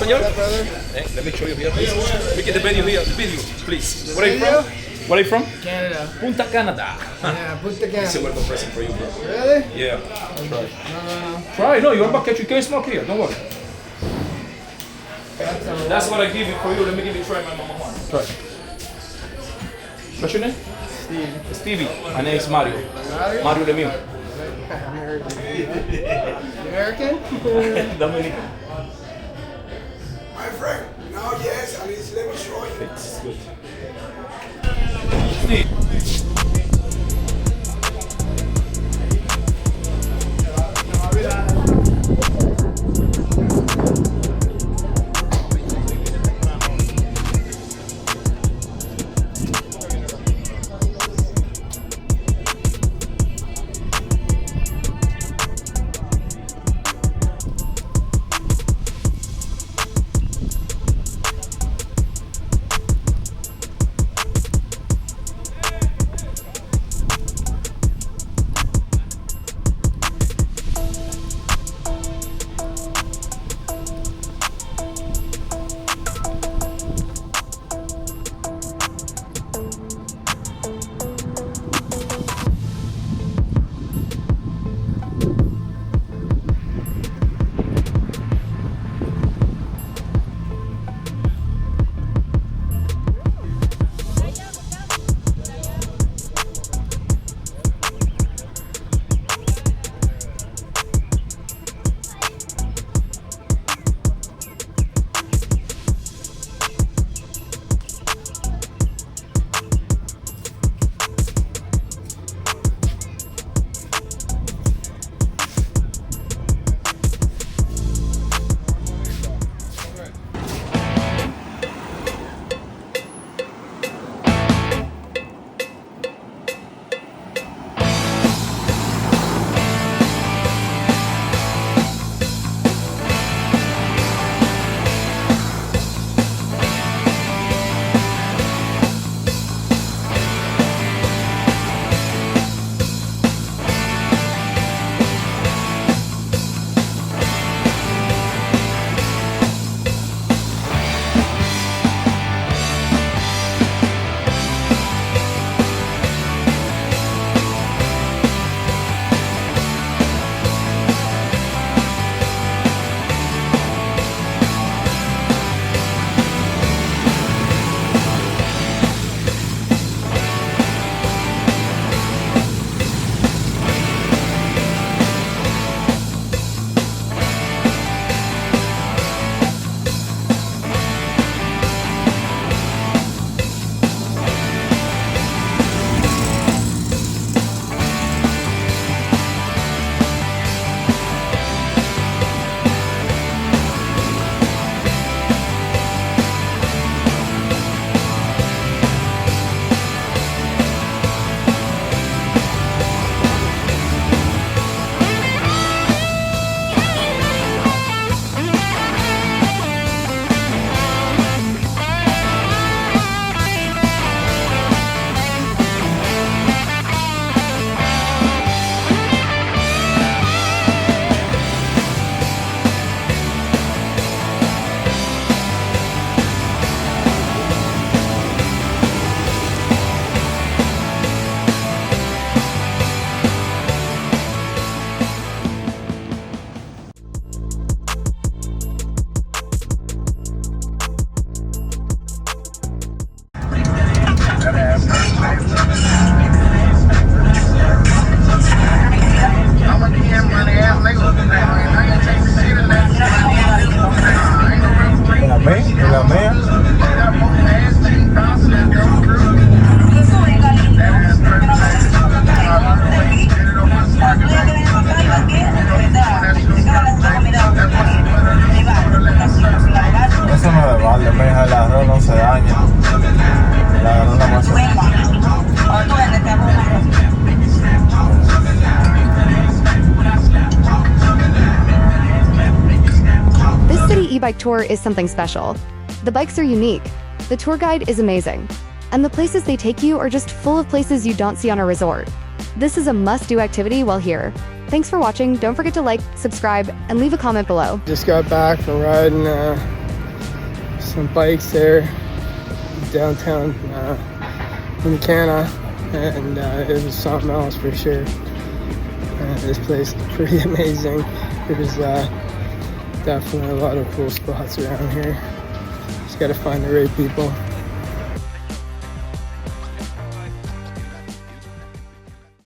español? What's up, brother? Let me show you here, please. We get the video here, the video, please. Where are you from? Where are you from? Canada. Punta Canada. Yeah, Punta Cana. It's a welcome present for you, bro. Really? Yeah. Try. No. Try. No, you want to can smoke here. Don't worry. That's what I give you for you. Let me give you a try, my mama. Try. What's your name? Steve. Stevie. My name is Mario. Mario? Mario Lemieux. American? Dominican. My friend, now yes, at least let me show you. It's good. Steve. e-bike tour is something special. The bikes are unique, the tour guide is amazing, and the places they take you are just full of places you don't see on a resort. This is a must-do activity while here. Thanks for watching. Don't forget to like, subscribe, and leave a comment below. Just got back from riding some bikes there downtown Punta Cana, and it was something else for sure. This place is pretty amazing. There's definitely a lot of cool spots around here. Just gotta find the right people.